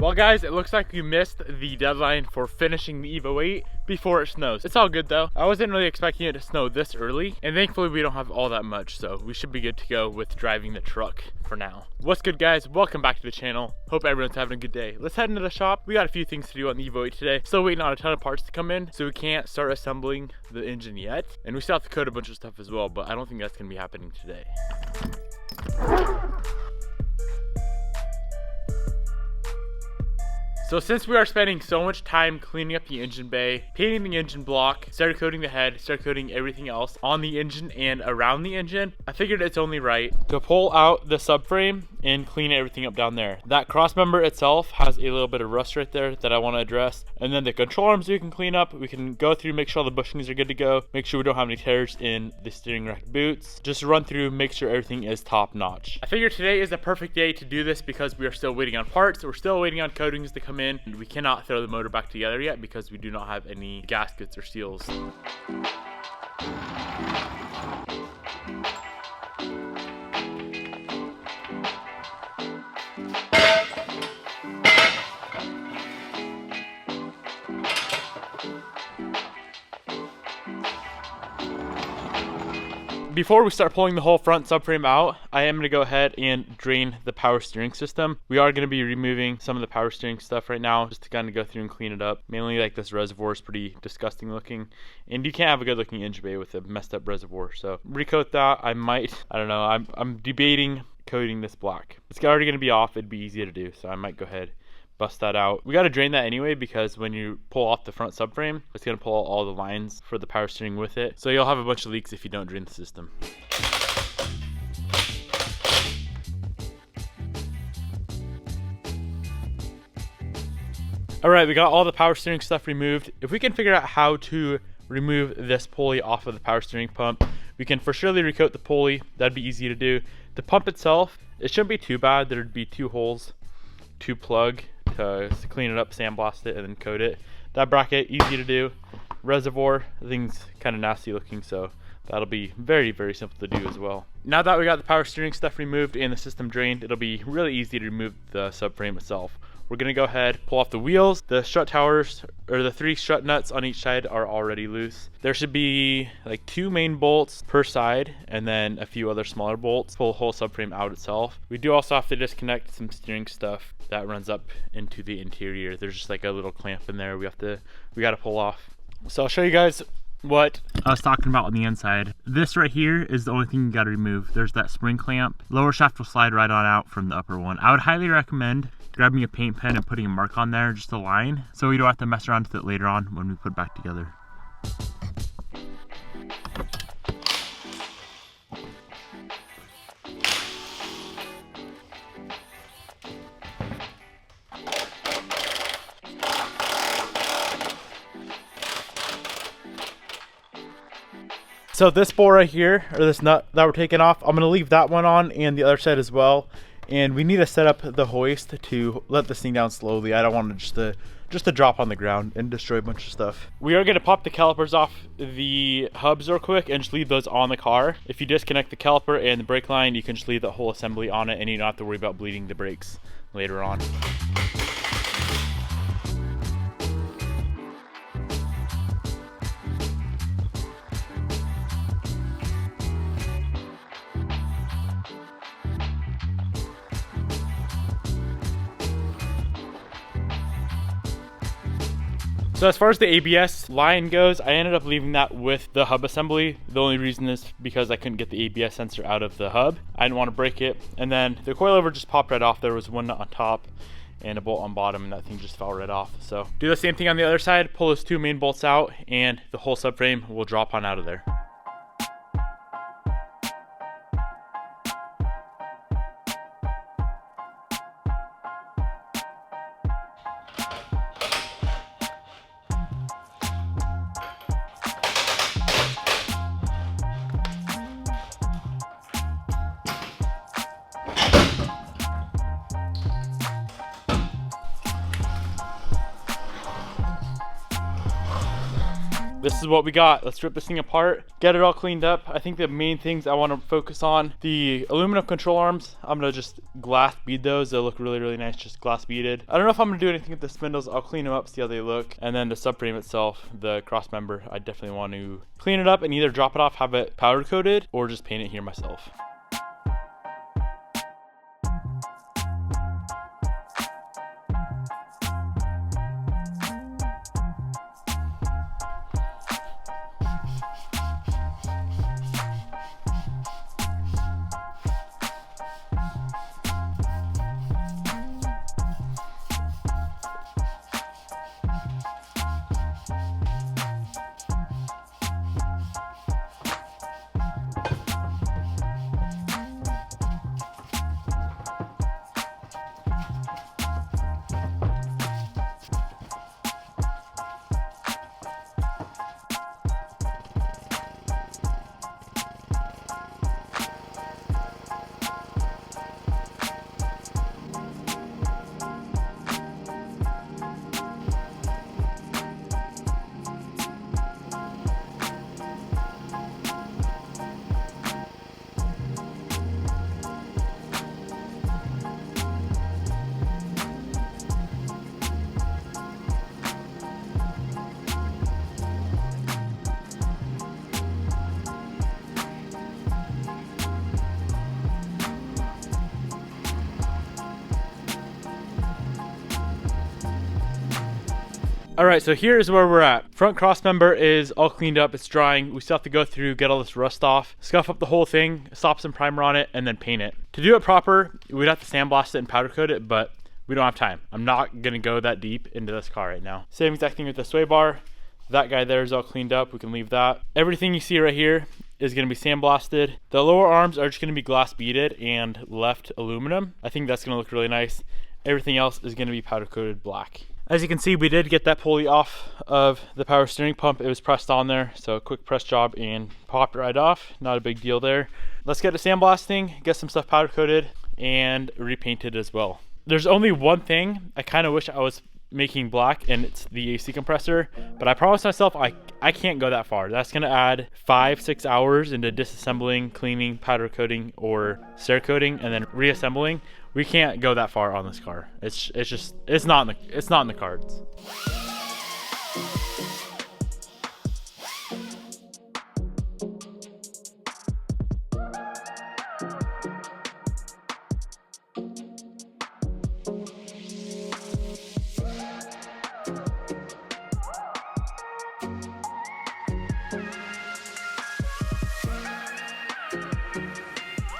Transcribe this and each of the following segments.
Well guys, it looks like we missed the deadline for finishing the Evo 8 before it snows. It's all good though. I wasn't really expecting it to snow this early, and thankfully we don't have all that much, so we should be good to go with driving the truck for now. What's good guys? Welcome back to the channel. Hope everyone's having a good day. Let's head into the shop. We got a few things to do on the Evo 8 today. Still waiting on a ton of parts to come in, so we can't start assembling the engine yet. And we still have to code a bunch of stuff as well, but I don't think that's gonna be happening today. So since we are spending so much time cleaning up the engine bay, painting the engine block, started coating the head, started coating everything else on the engine and around the engine, I figured it's only right to pull out the subframe and clean everything up down there. That cross member itself has a little bit of rust right there that I want to address. And then the control arms we can clean up. We can go through, make sure all the bushings are good to go, make sure we don't have any tears in the steering rack boots. Just run through, make sure everything is top notch. I figured today is a perfect day to do this because we are still waiting on parts. We're still waiting on coatings to come in. And we cannot throw the motor back together yet because we do not have any gaskets or seals. Before we start pulling the whole front subframe out, I am going to go ahead and drain the power steering system. We are going to be removing some of the power steering stuff right now just to kind of go through and clean it up. Mainly like this reservoir is pretty disgusting looking, and you can't have a good looking engine bay with a messed up reservoir. So recoat that. I don't know, I'm debating coating this black. It's already going to be off. It'd be easy to do, so I might go ahead bust that out. We got to drain that anyway because when you pull off the front subframe, it's going to pull out all the lines for the power steering with it. So you'll have a bunch of leaks if you don't drain the system. All right, we got all the power steering stuff removed. If we can figure out how to remove this pulley off of the power steering pump, we can for surely recoat the pulley. That'd be easy to do. The pump itself, it shouldn't be too bad. There'd be 2 holes to plug to clean it up, sandblast it, and then coat it. That bracket, easy to do. Reservoir, the thing's kind of nasty looking, so that'll be very, very simple to do as well. Now that we got the power steering stuff removed and the system drained, it'll be really easy to remove the subframe itself. We're gonna go ahead, pull off the wheels. The strut towers, or the 3 strut nuts on each side are already loose. There should be like 2 main bolts per side and then a few other smaller bolts. Pull the whole subframe out itself. We do also have to disconnect some steering stuff that runs up into the interior. There's just like a little clamp in there we gotta pull off. So I'll show you guys what I was talking about on the inside. This right here is the only thing you gotta remove. There's that spring clamp. Lower shaft will slide right on out from the upper one. I would highly recommend grabbing a paint pen and putting a mark on there, just a line, so we don't have to mess around with it later on when we put it back together. So this bore right here, or this nut that we're taking off, I'm gonna leave that one on and the other side as well. And we need to set up the hoist to let this thing down slowly. I don't want it just to drop on the ground and destroy a bunch of stuff. We are gonna pop the calipers off the hubs real quick and just leave those on the car. If you disconnect the caliper and the brake line, you can just leave the whole assembly on it and you don't have to worry about bleeding the brakes later on. So as far as the ABS line goes, I ended up leaving that with the hub assembly. The only reason is because I couldn't get the ABS sensor out of the hub. I didn't want to break it. And then the coilover just popped right off. There was one nut on top and a bolt on bottom, and that thing just fell right off. So do the same thing on the other side, pull those 2 main bolts out, and the whole subframe will drop on out of there. this is what we got. Let's rip this thing apart, get it all cleaned up. I think the main things I want to focus on, the aluminum control arms, I'm gonna just glass bead those. They'll look really, really nice, just glass beaded. I don't know if I'm gonna do anything with the spindles. I'll clean them up, see how they look. And then the subframe itself, the cross member, I definitely want to clean it up and either drop it off, have it powder coated, or just paint it here myself. All right, so here's where we're at. Front cross member is all cleaned up, it's drying. We still have to go through, get all this rust off, scuff up the whole thing, slap some primer on it, and then paint it. To do it proper, we'd have to sandblast it and powder coat it, but we don't have time. I'm not gonna go that deep into this car right now. Same exact thing with the sway bar. That guy there is all cleaned up, we can leave that. Everything you see right here is gonna be sandblasted. The lower arms are just gonna be glass beaded and left aluminum. I think that's gonna look really nice. Everything else is gonna be powder coated black. As you can see, we did get that pulley off of the power steering pump. It was pressed on there, so a quick press job and popped right off. Not a big deal there. Let's get to sandblasting, get some stuff powder coated, and repainted as well. There's only one thing I kind of wish I was making black, and it's the AC compressor, but I promised myself I can't go that far. That's gonna add 5-6 hours into disassembling, cleaning, powder coating, or Cerakoting, and then reassembling. We can't go that far on this car. It's not in the cards.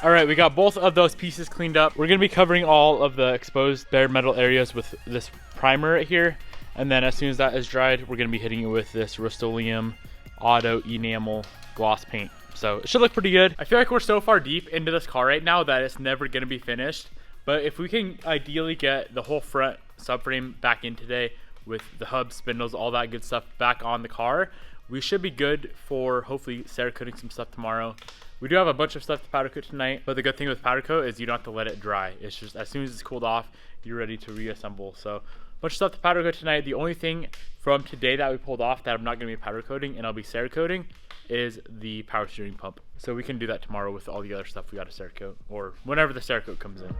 All right, we got both of those pieces cleaned up. We're gonna be covering all of the exposed bare metal areas with this primer right here. And then as soon as that is dried, we're gonna be hitting it with this Rust-Oleum Auto Enamel gloss paint. So it should look pretty good. I feel like we're so far deep into this car right now that it's never gonna be finished. But if we can ideally get the whole front subframe back in today with the hubs, spindles, all that good stuff back on the car, we should be good for hopefully Cerakoting some stuff tomorrow. We do have a bunch of stuff to powder coat tonight, but the good thing with powder coat is you don't have to let it dry. It's just as soon as it's cooled off, you're ready to reassemble. So a bunch of stuff to powder coat tonight. The only thing from today that we pulled off that I'm not going to be powder coating and I'll be Cerakoting is the power steering pump. So we can do that tomorrow with all the other stuff we got to Cerakote, or whenever the Cerakote comes in.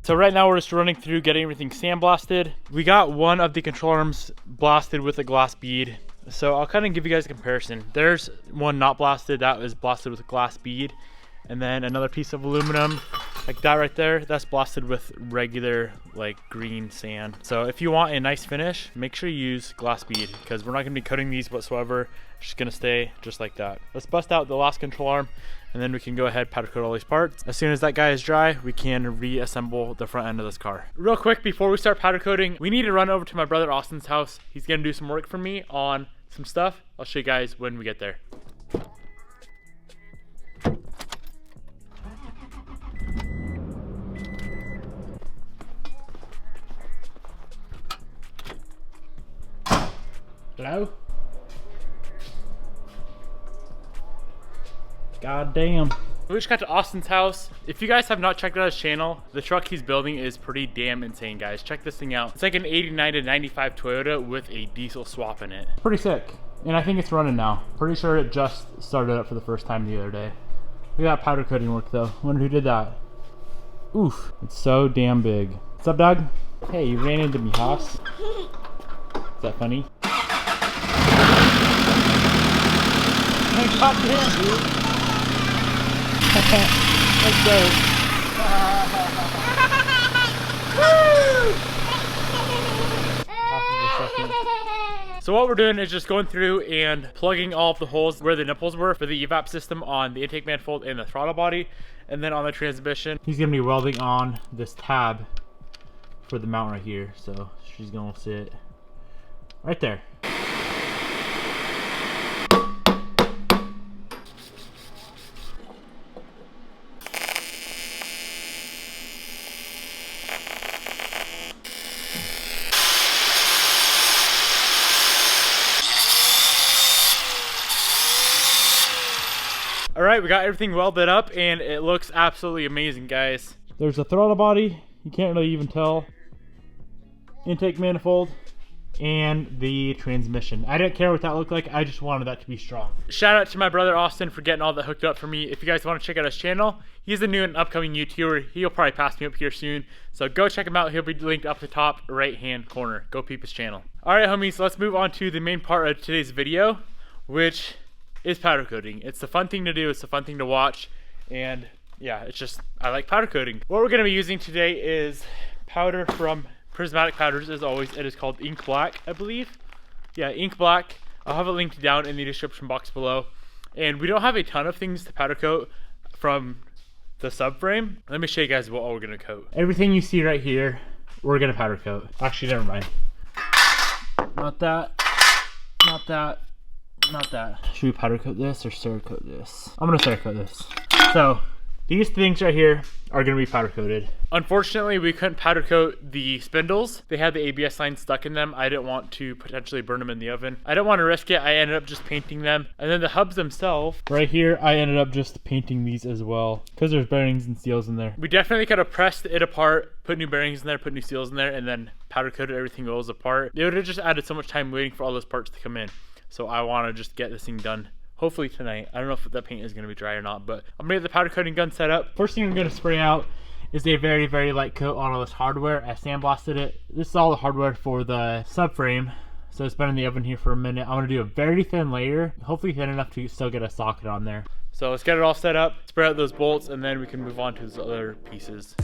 So right now we're just running through getting everything sandblasted. We got one of the control arms blasted with a glass bead. So I'll kind of give you guys a comparison. There's one not blasted, that was blasted with a glass bead. And then another piece of aluminum, like that right there, that's blasted with regular like green sand. So if you want a nice finish, make sure you use glass bead because we're not gonna be cutting these whatsoever. It's just gonna stay just like that. Let's bust out the last control arm and then we can go ahead powder coat all these parts. As soon as that guy is dry, we can reassemble the front end of this car. Real quick, before we start powder coating, we need to run over to my brother Austin's house. He's gonna do some work for me on some stuff. I'll show you guys when we get there. God damn. We just got to Austin's house. If you guys have not checked out his channel, the truck he's building is pretty damn insane, guys. Check this thing out. It's like an 89 to 95 Toyota with a diesel swap in it. Pretty sick. And I think it's running now. Pretty sure it just started up for the first time the other day. Look at that powder coating work though. Wonder who did that. Oof, it's so damn big. What's up, dog? Hey, you ran into me, Haas. Is that funny? Hey, God damn, dude. Let's go. So what we're doing is just going through and plugging all of the holes where the nipples were for the evap system on the intake manifold and the throttle body, and then on the transmission. He's gonna be welding on this tab for the mount right here. So she's gonna sit right there. All right, we got everything welded up and it looks absolutely amazing, guys. There's a throttle body, you can't really even tell. Intake manifold and the transmission. I didn't care what that looked like, I just wanted that to be strong. Shout out to my brother Austin for getting all that hooked up for me. If you guys want to check out his channel, he's a new and upcoming YouTuber. He'll probably pass me up here soon. So go check him out, he'll be linked up the top right hand corner. Go peep his channel. All right, homies, let's move on to the main part of today's video, which is powder coating. It's the fun thing to do, it's the fun thing to watch, and yeah, it's just, I like powder coating. What we're gonna be using today is powder from Prismatic Powders. As always, it is called Ink Black, I believe. Yeah, Ink Black. I'll have it linked down in the description box below. And we don't have a ton of things to powder coat from the subframe. Let me show you guys what all we're gonna coat. Everything you see right here, we're gonna powder coat. Actually, never mind. Not that, not that, not that. Should we powder coat this or Cerakote this? I'm gonna Cerakote this. So these things right here are gonna be powder coated. Unfortunately, we couldn't powder coat the spindles. They had the ABS line stuck in them. I didn't want to potentially burn them in the oven. I didn't want to risk it. I ended up just painting them. And then the hubs themselves, right here, I ended up just painting these as well because there's bearings and seals in there. We definitely could have pressed it apart, put new bearings in there, put new seals in there, and then powder coated everything goes apart. It would have just added so much time waiting for all those parts to come in. So I want to just get this thing done, hopefully tonight. I don't know if that paint is going to be dry or not, but I'm going to get the powder coating gun set up. First thing I'm going to spray out is a very, very light coat on all this hardware. I sandblasted it. This is all the hardware for the subframe. So it's been in the oven here for a minute. I'm going to do a very thin layer, hopefully thin enough to still get a socket on there. So let's get it all set up, spray out those bolts, and then we can move on to the other pieces.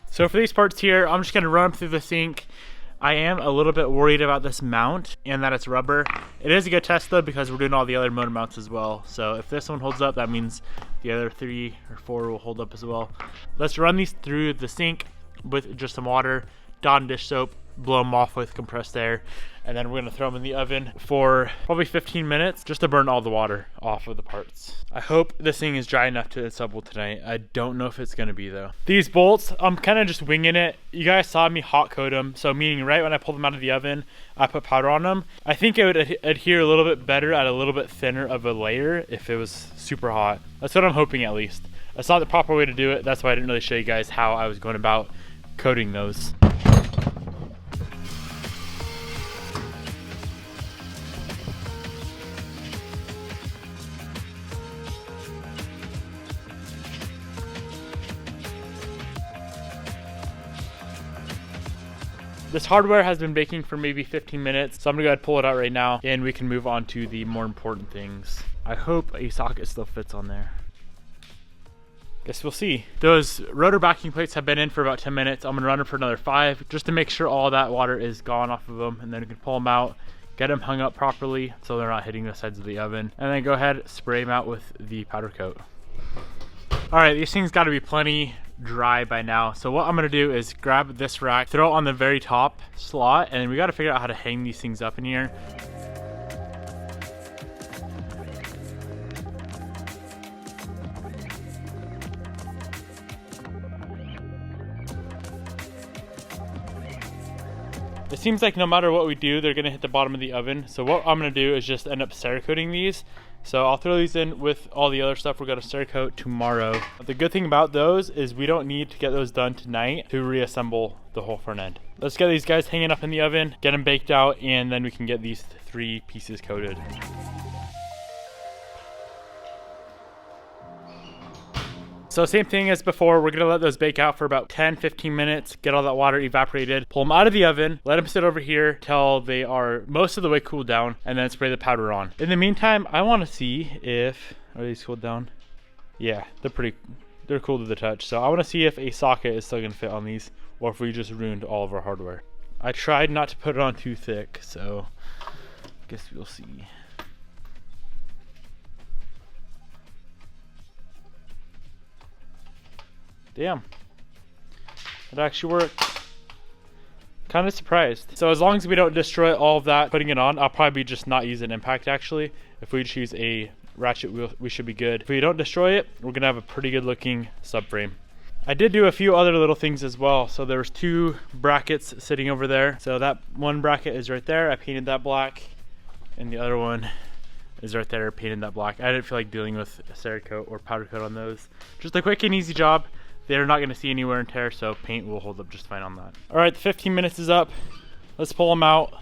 So for these parts here, I'm just gonna run them through the sink. I am a little bit worried about this mount and that it's rubber. It is a good test though because we're doing all the other motor mounts as well. So if this one holds up, that means the other 3 or 4 will hold up as well. Let's run these through the sink with just some water, Dawn dish soap, blow them off with compressed air, and then we're gonna throw them in the oven for probably 15 minutes just to burn all the water off of the parts. I hope this thing is dry enough to assemble tonight. I don't know if it's gonna be though. These bolts, I'm kind of just winging it. You guys saw me hot coat them, so meaning right when I pulled them out of the oven, I put powder on them. I think it would adhere a little bit better at a little bit thinner of a layer if it was super hot. That's what I'm hoping at least. That's not the proper way to do it. That's why I didn't really show you guys how I was going about coating those. This hardware has been baking for maybe 15 minutes, so I'm gonna go ahead and pull it out right now and we can move on to the more important things. I hope a socket still fits on there. Guess we'll see. Those rotor backing plates have been in for about 10 minutes. I'm gonna run them for another 5 just to make sure all that water is gone off of them, and then we can pull them out get them hung up properly so they're not hitting the sides of the oven, and then go ahead, spray them out with the powder coat. All right, these things gotta be plenty dry by now. So what I'm gonna do is grab this rack, throw it on the very top slot, and we gotta figure out how to hang these things up in here. It seems like no matter what we do, they're gonna hit the bottom of the oven. So what I'm gonna do is just end up Cerakoting these. So I'll throw these in with all the other stuff we're gonna Cerakote tomorrow. The good thing about those is we don't need to get those done tonight to reassemble the whole front end. Let's get these guys hanging up in the oven, get them baked out, and then we can get these 3 pieces coated. So same thing as before, we're gonna let those bake out for about 10-15 minutes, get all that water evaporated, pull them out of the oven, let them sit over here till they are most of the way cooled down, and then spray the powder on. In the meantime, I wanna see if, are these cooled down? Yeah, they're cool to the touch. So I wanna see if a socket is still gonna fit on these, or if we just ruined all of our hardware. I tried not to put it on too thick, so I guess we'll see. Damn, it actually worked. Kind of surprised. So as long as we don't destroy all of that putting it on, I'll probably just not use an impact actually. If we choose a ratchet wheel, we should be good. If we don't destroy it, we're gonna have a pretty good looking subframe. I did do a few other little things as well. So there was 2 brackets sitting over there. So that one bracket is right there. I painted that black, and the other one is right there, painted that black. I didn't feel like dealing with a Cerakote or powder coat on those. Just a quick and easy job. They're not gonna see any wear and tear, so paint will hold up just fine on that. All right, the 15 minutes is up. Let's pull them out,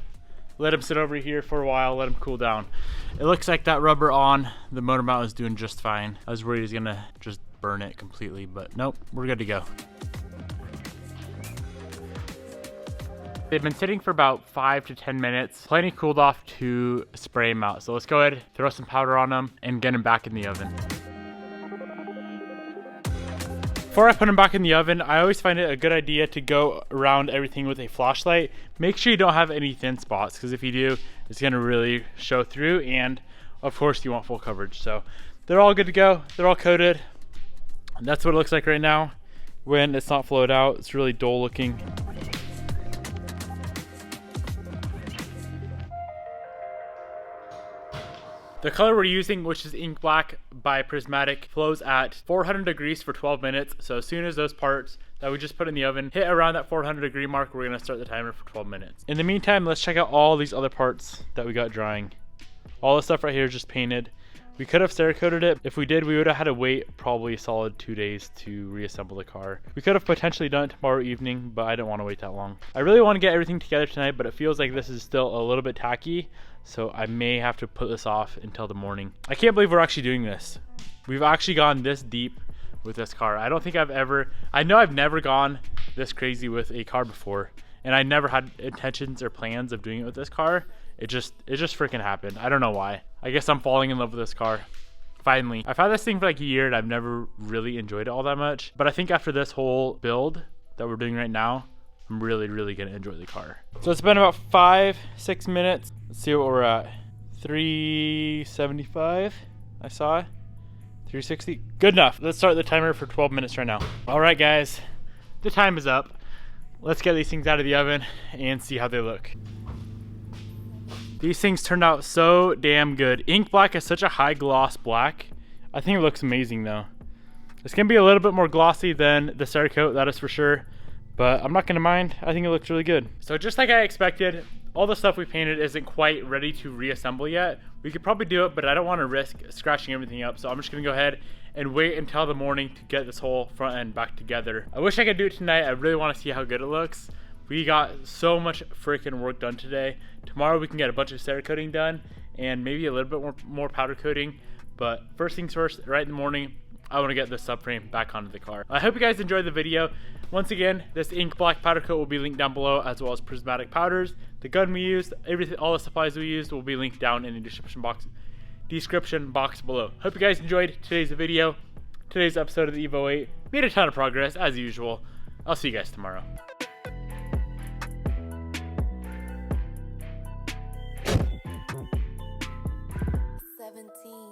let them sit over here for a while, let them cool down. It looks like that rubber on the motor mount is doing just fine. I was worried he's gonna just burn it completely, but nope, we're good to go. They've been sitting for about 5 to 10 minutes, plenty cooled off to spray them out. So let's go ahead, throw some powder on them, and get them back in the oven. Before I put them back in the oven, I always find it a good idea to go around everything with a flashlight. Make sure you don't have any thin spots, because if you do, it's gonna really show through, and of course you want full coverage. So they're all good to go, they're all coated. And that's what it looks like right now. When it's not flowed out, it's really dull looking. The color we're using, which is ink black by Prismatic, flows at 400 degrees for 12 minutes. So as soon as those parts that we just put in the oven hit around that 400 degree mark, we're gonna start the timer for 12 minutes. In the meantime, let's check out all these other parts that we got drying. All this stuff right here is just painted. We could have Cerakoted it. If we did, we would have had to wait probably a solid 2 days to reassemble the car. We could have potentially done it tomorrow evening, but I don't want to wait that long. I really want to get everything together tonight, but it feels like this is still a little bit tacky, so I may have to put this off until the morning. I can't believe we're actually doing this. We've actually gone this deep with this car. I know I've never gone this crazy with a car before, and I never had intentions or plans of doing it with this car. It just freaking happened. I don't know why. I guess I'm falling in love with this car. Finally. I've had this thing for like a year and I've never really enjoyed it all that much. But I think after this whole build that we're doing right now, I'm really gonna enjoy the car. So it's been about 5-6 minutes. Let's see what we're at. 375, I saw. 360, good enough. Let's start the timer for 12 minutes right now. All right guys, the time is up. Let's get these things out of the oven and see how they look. These things turned out so damn good. Ink black is such a high gloss black. I think it looks amazing though. It's gonna be a little bit more glossy than the Cerakote, that is for sure. But I'm not gonna mind, I think it looks really good. So just like I expected, all the stuff we painted isn't quite ready to reassemble yet. We could probably do it, but I don't wanna risk scratching everything up. So I'm just gonna go ahead and wait until the morning to get this whole front end back together. I wish I could do it tonight. I really wanna see how good it looks. We got so much freaking work done today. Tomorrow we can get a bunch of Cerakoting done and maybe a little bit more powder coating. But first things first, right in the morning, I want to get this subframe back onto the car. I hope you guys enjoyed the video. Once again, this ink black powder coat will be linked down below, as well as prismatic powders. The gun we used, everything, all the supplies we used will be linked down in the description box below. Hope you guys enjoyed today's video, today's episode of the Evo 8. Made a ton of progress as usual. I'll see you guys tomorrow. 17.